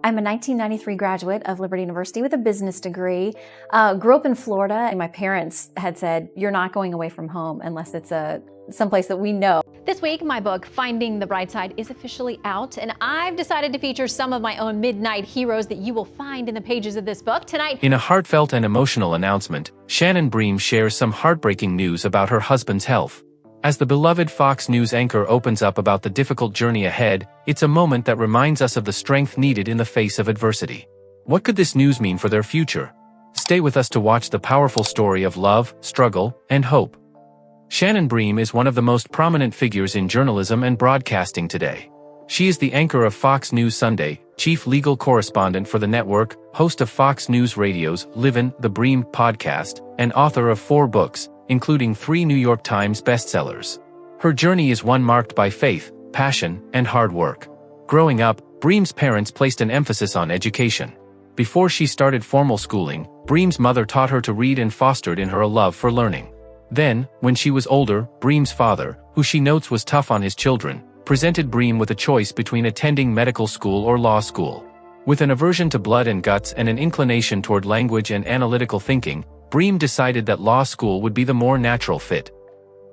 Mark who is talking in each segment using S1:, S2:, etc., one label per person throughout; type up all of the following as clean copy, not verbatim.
S1: I'm a 1993 graduate of Liberty University with a business degree. Grew up in Florida, and my parents had said, "You're not going away from home unless it's someplace that we know."
S2: This week, my book, Finding the Bright Side, is officially out, and I've decided to feature some of my own midnight heroes that you will find in the pages of this book tonight.
S3: In a heartfelt and emotional announcement, Shannon Bream shares some heartbreaking news about her husband's health. As the beloved Fox News anchor opens up about the difficult journey ahead, it's a moment that reminds us of the strength needed in the face of adversity. What could this news mean for their future? Stay with us to watch the powerful story of love, struggle, and hope. Shannon Bream is one of the most prominent figures in journalism and broadcasting today. She is the anchor of Fox News Sunday, chief legal correspondent for the network, host of Fox News Radio's Livin' the Bream podcast, and author of 4 books, including 3 New York Times bestsellers. Her journey is one marked by faith, passion, and hard work. Growing up, Bream's parents placed an emphasis on education. Before she started formal schooling, Bream's mother taught her to read and fostered in her a love for learning. Then, when she was older, Bream's father, who she notes was tough on his children, presented Bream with a choice between attending medical school or law school. With an aversion to blood and guts and an inclination toward language and analytical thinking, Bream decided that law school would be the more natural fit.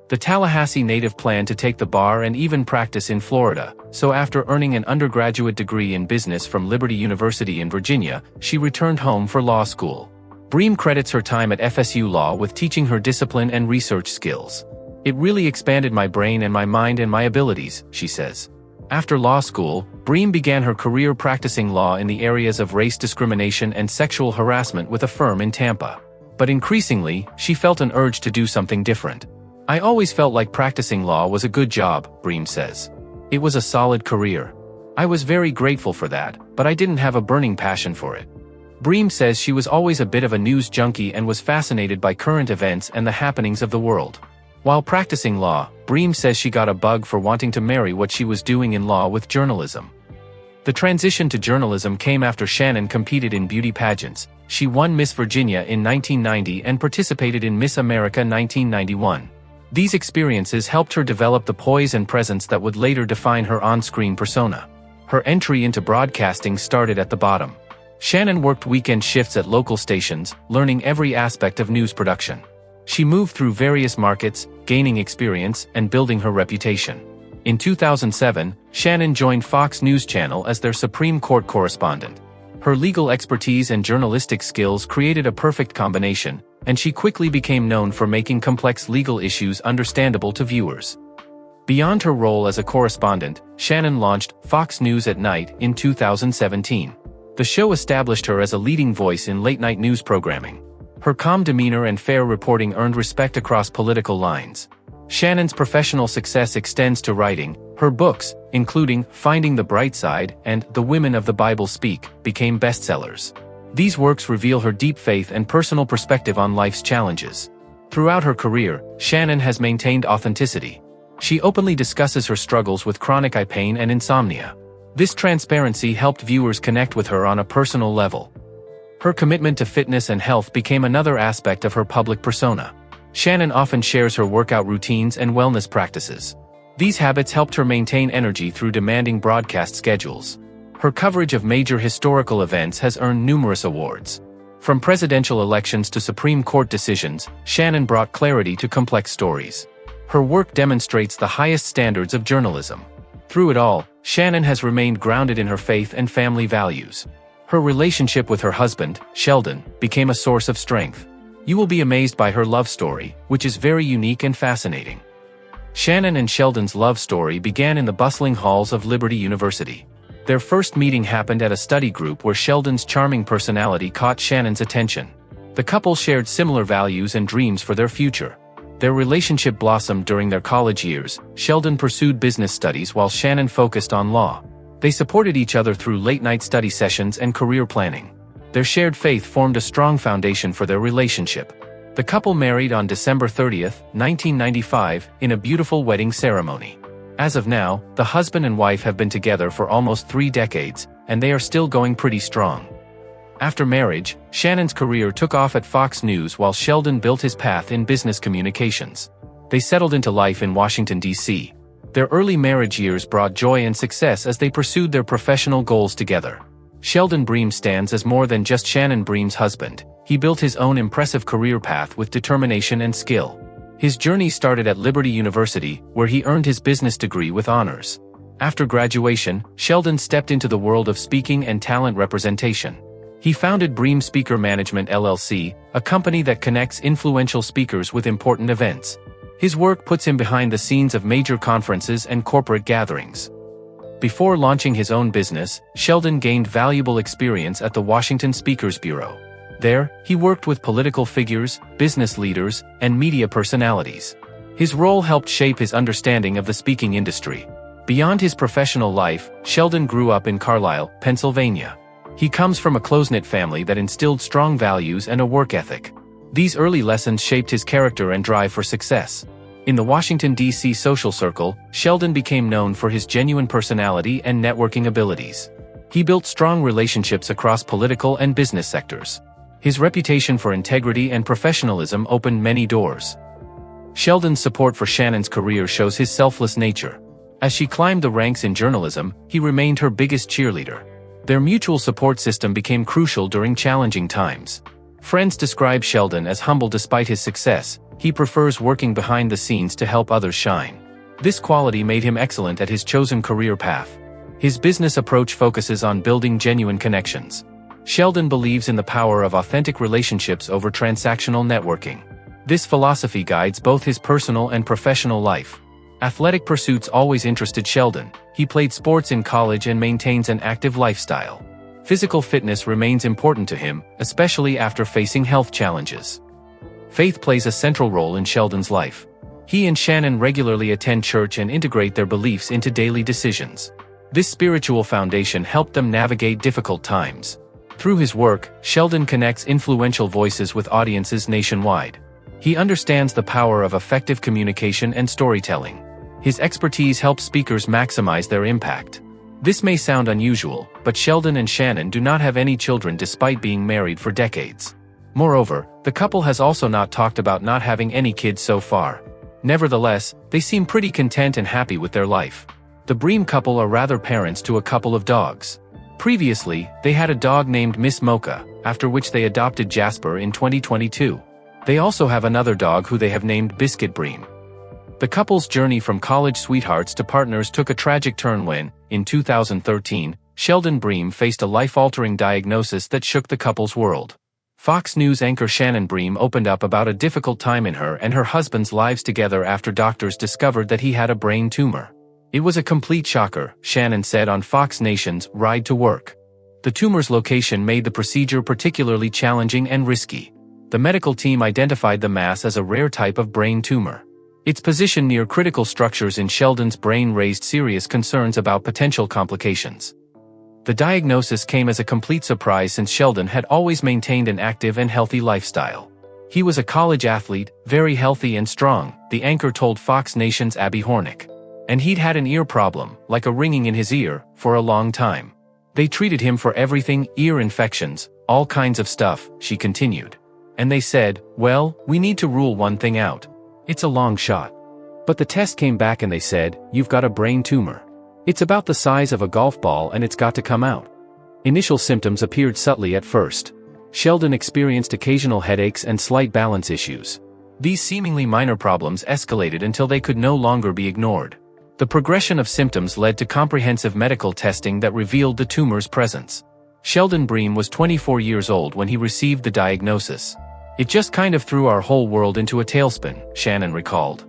S3: The Tallahassee native planned to take the bar and even practice in Florida, so after earning an undergraduate degree in business from Liberty University in Virginia, she returned home for law school. Bream credits her time at FSU Law with teaching her discipline and research skills. "It really expanded my brain and my mind and my abilities," she says. After law school, Bream began her career practicing law in the areas of race discrimination and sexual harassment with a firm in Tampa. But increasingly, she felt an urge to do something different. "I always felt like practicing law was a good job," Bream says. "It was a solid career. I was very grateful for that, but I didn't have a burning passion for it." Bream says she was always a bit of a news junkie and was fascinated by current events and the happenings of the world. While practicing law, Bream says she got a bug for wanting to marry what she was doing in law with journalism. The transition to journalism came after Shannon competed in beauty pageants. She won Miss Virginia in 1990 and participated in Miss America 1991. These experiences helped her develop the poise and presence that would later define her on-screen persona. Her entry into broadcasting started at the bottom. Shannon worked weekend shifts at local stations, learning every aspect of news production. She moved through various markets, gaining experience and building her reputation. In 2007, Shannon joined Fox News Channel as their Supreme Court correspondent. Her legal expertise and journalistic skills created a perfect combination, and she quickly became known for making complex legal issues understandable to viewers. Beyond her role as a correspondent, Shannon launched Fox News at Night in 2017. The show established her as a leading voice in late-night news programming. Her calm demeanor and fair reporting earned respect across political lines. Shannon's professional success extends to writing. Her books, including Finding the Bright Side and The Women of the Bible Speak, became bestsellers. These works reveal her deep faith and personal perspective on life's challenges. Throughout her career, Shannon has maintained authenticity. She openly discusses her struggles with chronic eye pain and insomnia. This transparency helped viewers connect with her on a personal level. Her commitment to fitness and health became another aspect of her public persona. Shannon often shares her workout routines and wellness practices. These habits helped her maintain energy through demanding broadcast schedules. Her coverage of major historical events has earned numerous awards. From presidential elections to Supreme Court decisions, Shannon brought clarity to complex stories. Her work demonstrates the highest standards of journalism. Through it all, Shannon has remained grounded in her faith and family values. Her relationship with her husband, Sheldon, became a source of strength. You will be amazed by her love story, which is very unique and fascinating. Shannon and Sheldon's love story began in the bustling halls of Liberty University. Their first meeting happened at a study group where Sheldon's charming personality caught Shannon's attention. The couple shared similar values and dreams for their future. Their relationship blossomed during their college years. Sheldon pursued business studies while Shannon focused on law. They supported each other through late-night study sessions and career planning. Their shared faith formed a strong foundation for their relationship. The couple married on December 30th, 1995, in a beautiful wedding ceremony. As of now, the husband and wife have been together for almost 3 decades, and they are still going pretty strong. After marriage, Shannon's career took off at Fox News while Sheldon built his path in business communications. They settled into life in Washington, D.C. Their early marriage years brought joy and success as they pursued their professional goals together. Sheldon Bream stands as more than just Shannon Bream's husband. He built his own impressive career path with determination and skill. His journey started at Liberty University, where he earned his business degree with honors. After graduation, Sheldon stepped into the world of speaking and talent representation. He founded Bream Speaker Management LLC, a company that connects influential speakers with important events. His work puts him behind the scenes of major conferences and corporate gatherings. Before launching his own business, Sheldon gained valuable experience at the Washington Speakers Bureau. There, he worked with political figures, business leaders, and media personalities. His role helped shape his understanding of the speaking industry. Beyond his professional life, Sheldon grew up in Carlisle, Pennsylvania. He comes from a close-knit family that instilled strong values and a work ethic. These early lessons shaped his character and drive for success. In the Washington, D.C. social circle, Sheldon became known for his genuine personality and networking abilities. He built strong relationships across political and business sectors. His reputation for integrity and professionalism opened many doors. Sheldon's support for Shannon's career shows his selfless nature. As she climbed the ranks in journalism, he remained her biggest cheerleader. Their mutual support system became crucial during challenging times. Friends describe Sheldon as humble despite his success. He prefers working behind the scenes to help others shine. This quality made him excellent at his chosen career path. His business approach focuses on building genuine connections. Sheldon believes in the power of authentic relationships over transactional networking. This philosophy guides both his personal and professional life. Athletic pursuits always interested Sheldon. He played sports in college and maintains an active lifestyle. Physical fitness remains important to him, especially after facing health challenges. Faith plays a central role in Sheldon's life. He and Shannon regularly attend church and integrate their beliefs into daily decisions. This spiritual foundation helped them navigate difficult times. Through his work, Sheldon connects influential voices with audiences nationwide. He understands the power of effective communication and storytelling. His expertise helps speakers maximize their impact. This may sound unusual, but Sheldon and Shannon do not have any children despite being married for decades. Moreover, the couple has also not talked about not having any kids so far. Nevertheless, they seem pretty content and happy with their life. The Bream couple are rather parents to a couple of dogs. Previously, they had a dog named Miss Mocha, after which they adopted Jasper in 2022. They also have another dog who they have named Biscuit Bream. The couple's journey from college sweethearts to partners took a tragic turn when, in 2013, Sheldon Bream faced a life-altering diagnosis that shook the couple's world. Fox News anchor Shannon Bream opened up about a difficult time in her and her husband's lives together after doctors discovered that he had a brain tumor. It was a complete shocker, Shannon said on Fox Nation's Ride to Work. The tumor's location made the procedure particularly challenging and risky. The medical team identified the mass as a rare type of brain tumor. Its position near critical structures in Sheldon's brain raised serious concerns about potential complications. The diagnosis came as a complete surprise since Sheldon had always maintained an active and healthy lifestyle. He was a college athlete, very healthy and strong, the anchor told Fox Nation's Abby Hornick. And he'd had an ear problem, like a ringing in his ear, for a long time. They treated him for everything, ear infections, all kinds of stuff, she continued. And they said, well, we need to rule one thing out. It's a long shot. But the test came back and they said, you've got a brain tumor. It's about the size of a golf ball and it's got to come out. Initial symptoms appeared subtly at first. Sheldon experienced occasional headaches and slight balance issues. These seemingly minor problems escalated until they could no longer be ignored. The progression of symptoms led to comprehensive medical testing that revealed the tumor's presence. Sheldon Bream was 24 years old when he received the diagnosis. It just kind of threw our whole world into a tailspin, Shannon recalled.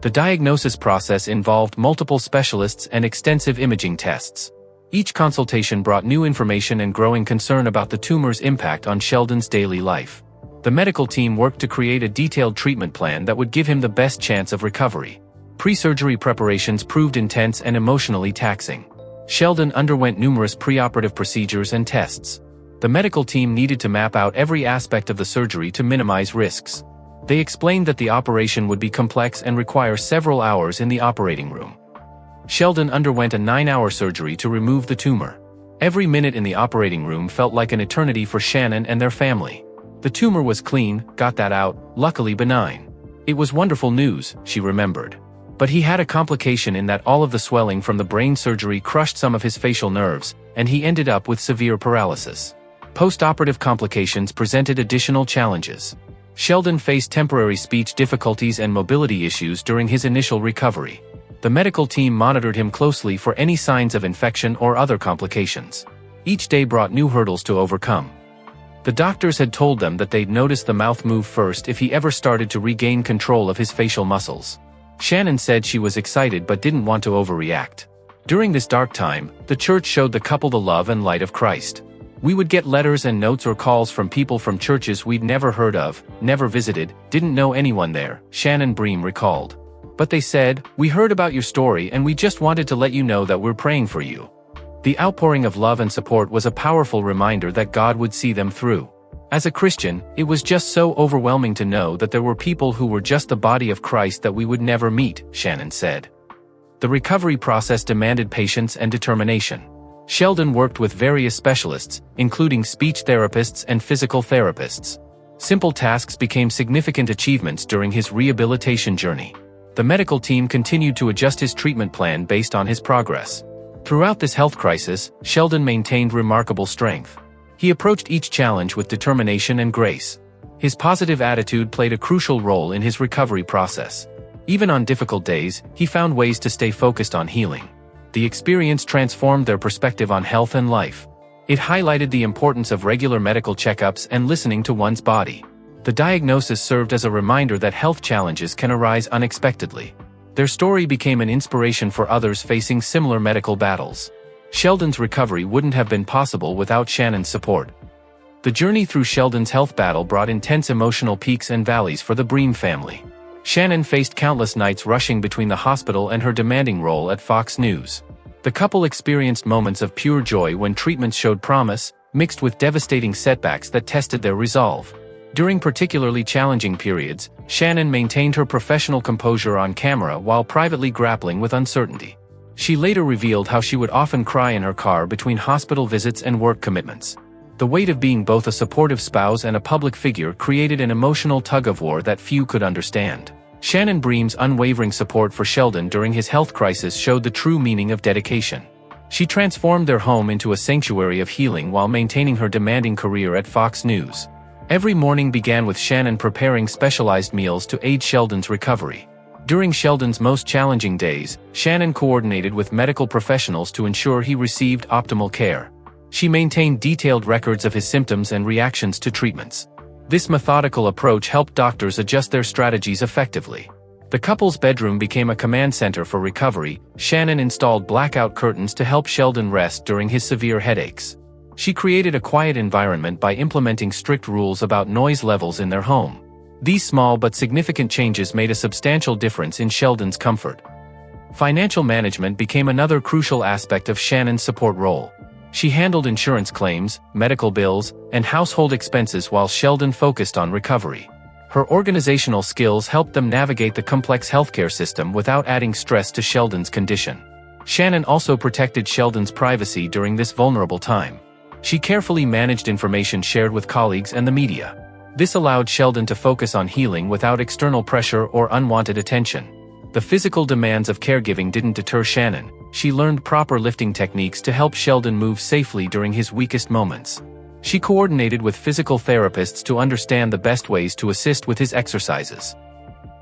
S3: The diagnosis process involved multiple specialists and extensive imaging tests. Each consultation brought new information and growing concern about the tumor's impact on Sheldon's daily life. The medical team worked to create a detailed treatment plan that would give him the best chance of recovery. Pre-surgery preparations proved intense and emotionally taxing. Sheldon underwent numerous preoperative procedures and tests. The medical team needed to map out every aspect of the surgery to minimize risks. They explained that the operation would be complex and require several hours in the operating room. Sheldon underwent a 9-hour surgery to remove the tumor. Every minute in the operating room felt like an eternity for Shannon and their family. The tumor was clean, got that out, luckily benign. It was wonderful news, she remembered. But he had a complication in that all of the swelling from the brain surgery crushed some of his facial nerves, and he ended up with severe paralysis. Post-operative complications presented additional challenges. Sheldon faced temporary speech difficulties and mobility issues during his initial recovery. The medical team monitored him closely for any signs of infection or other complications. Each day brought new hurdles to overcome. The doctors had told them that they'd notice the mouth move first if he ever started to regain control of his facial muscles. Shannon said she was excited but didn't want to overreact. During this dark time, the church showed the couple the love and light of Christ. We would get letters and notes or calls from people from churches we'd never heard of, never visited, didn't know anyone there, Shannon Bream recalled. But they said, "We heard about your story and we just wanted to let you know that we're praying for you." The outpouring of love and support was a powerful reminder that God would see them through. As a Christian, it was just so overwhelming to know that there were people who were just the body of Christ that we would never meet, Shannon said. The recovery process demanded patience and determination. Sheldon worked with various specialists, including speech therapists and physical therapists. Simple tasks became significant achievements during his rehabilitation journey. The medical team continued to adjust his treatment plan based on his progress. Throughout this health crisis, Sheldon maintained remarkable strength. He approached each challenge with determination and grace. His positive attitude played a crucial role in his recovery process. Even on difficult days, he found ways to stay focused on healing. The experience transformed their perspective on health and life. It highlighted the importance of regular medical checkups and listening to one's body. The diagnosis served as a reminder that health challenges can arise unexpectedly. Their story became an inspiration for others facing similar medical battles. Sheldon's recovery wouldn't have been possible without Shannon's support. The journey through Sheldon's health battle brought intense emotional peaks and valleys for the Bream family. Shannon faced countless nights rushing between the hospital and her demanding role at Fox News. The couple experienced moments of pure joy when treatments showed promise, mixed with devastating setbacks that tested their resolve. During particularly challenging periods, Shannon maintained her professional composure on camera while privately grappling with uncertainty. She later revealed how she would often cry in her car between hospital visits and work commitments. The weight of being both a supportive spouse and a public figure created an emotional tug-of-war that few could understand. Shannon Bream's unwavering support for Sheldon during his health crisis showed the true meaning of dedication. She transformed their home into a sanctuary of healing while maintaining her demanding career at Fox News. Every morning began with Shannon preparing specialized meals to aid Sheldon's recovery. During Sheldon's most challenging days, Shannon coordinated with medical professionals to ensure he received optimal care. She maintained detailed records of his symptoms and reactions to treatments. This methodical approach helped doctors adjust their strategies effectively. The couple's bedroom became a command center for recovery. Shannon installed blackout curtains to help Sheldon rest during his severe headaches. She created a quiet environment by implementing strict rules about noise levels in their home. These small but significant changes made a substantial difference in Sheldon's comfort. Financial management became another crucial aspect of Shannon's support role. She handled insurance claims, medical bills, and household expenses while Sheldon focused on recovery. Her organizational skills helped them navigate the complex healthcare system without adding stress to Sheldon's condition. Shannon also protected Sheldon's privacy during this vulnerable time. She carefully managed information shared with colleagues and the media. This allowed Sheldon to focus on healing without external pressure or unwanted attention. The physical demands of caregiving didn't deter Shannon. She learned proper lifting techniques to help Sheldon move safely during his weakest moments. She coordinated with physical therapists to understand the best ways to assist with his exercises.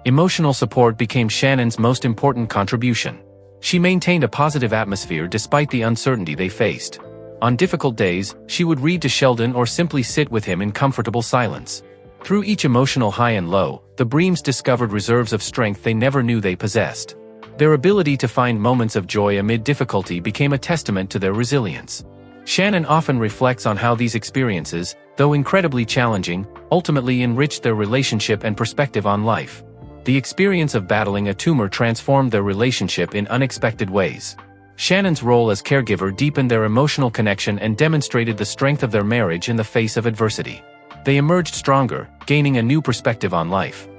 S3: Emotional support became Shannon's most important contribution. She maintained a positive atmosphere despite the uncertainty they faced. On difficult days, she would read to Sheldon or simply sit with him in comfortable silence. Through each emotional high and low, the Breams discovered reserves of strength they never knew they possessed. Their ability to find moments of joy amid difficulty became a testament to their resilience. Shannon often reflects on how these experiences, though incredibly challenging, ultimately enriched their relationship and perspective on life. The experience of battling a tumor transformed their relationship in unexpected ways. Shannon's role as caregiver deepened their emotional connection and demonstrated the strength of their marriage in the face of adversity. They emerged stronger, gaining a new perspective on life.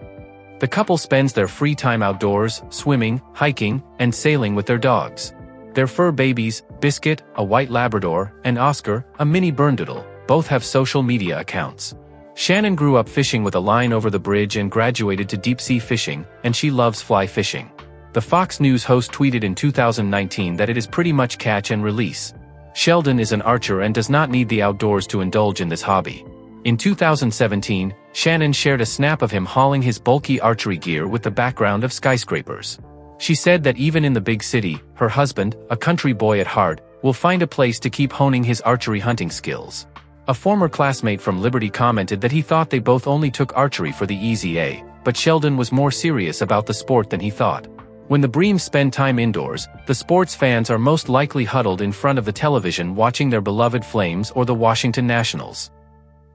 S3: The couple spends their free time outdoors, swimming, hiking, and sailing with their dogs. Their fur babies, Biscuit, a white Labrador, and Oscar, a mini Bernedoodle, both have social media accounts. Shannon grew up fishing with a line over the bridge and graduated to deep-sea fishing, and she loves fly fishing. The Fox News host tweeted in 2019 that it is pretty much catch and release. Sheldon is an archer and does not need the outdoors to indulge in this hobby. In 2017, Shannon shared a snap of him hauling his bulky archery gear with the background of skyscrapers. She said that even in the big city, her husband, a country boy at heart, will find a place to keep honing his archery hunting skills. A former classmate from Liberty commented that he thought they both only took archery for the easy A, but Sheldon was more serious about the sport than he thought. When the Breams spend time indoors, the sports fans are most likely huddled in front of the television watching their beloved Flames or the Washington Nationals.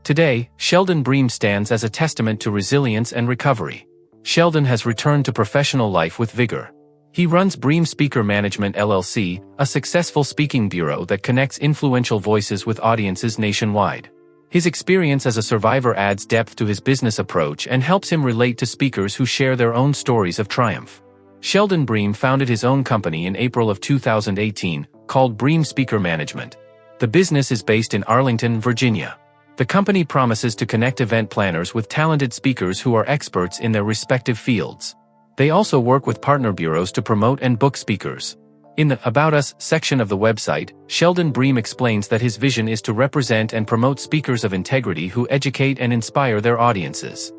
S3: Today, Sheldon Bream stands as a testament to resilience and recovery. Sheldon has returned to professional life with vigor. He runs Bream Speaker Management LLC, a successful speaking bureau that connects influential voices with audiences nationwide. His experience as a survivor adds depth to his business approach and helps him relate to speakers who share their own stories of triumph. Sheldon Bream founded his own company in April of 2018, called Bream Speaker Management. The business is based in Arlington, Virginia. The company promises to connect event planners with talented speakers who are experts in their respective fields. They also work with partner bureaus to promote and book speakers. In the About Us section of the website, Sheldon Bream explains that his vision is to represent and promote speakers of integrity who educate and inspire their audiences.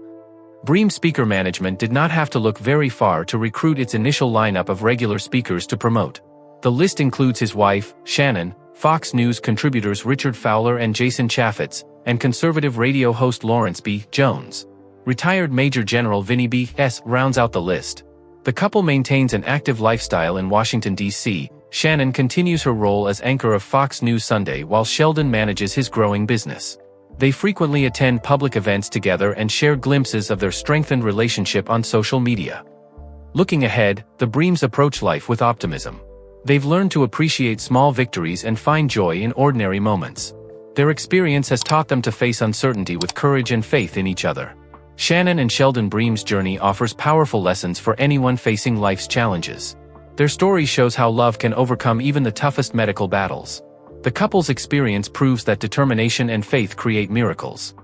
S3: Bream Speaker Management did not have to look very far to recruit its initial lineup of regular speakers to promote. The list includes his wife, Shannon, Fox News contributors Richard Fowler and Jason Chaffetz, and conservative radio host Lawrence B. Jones. Retired Major General Vinnie B. S. rounds out the list. The couple maintains an active lifestyle in Washington, D.C. Shannon continues her role as anchor of Fox News Sunday while Sheldon manages his growing business. They frequently attend public events together and share glimpses of their strengthened relationship on social media. Looking ahead, the Breams approach life with optimism. They've learned to appreciate small victories and find joy in ordinary moments. Their experience has taught them to face uncertainty with courage and faith in each other. Shannon and Sheldon Bream's journey offers powerful lessons for anyone facing life's challenges. Their story shows how love can overcome even the toughest medical battles. The couple's experience proves that determination and faith create miracles.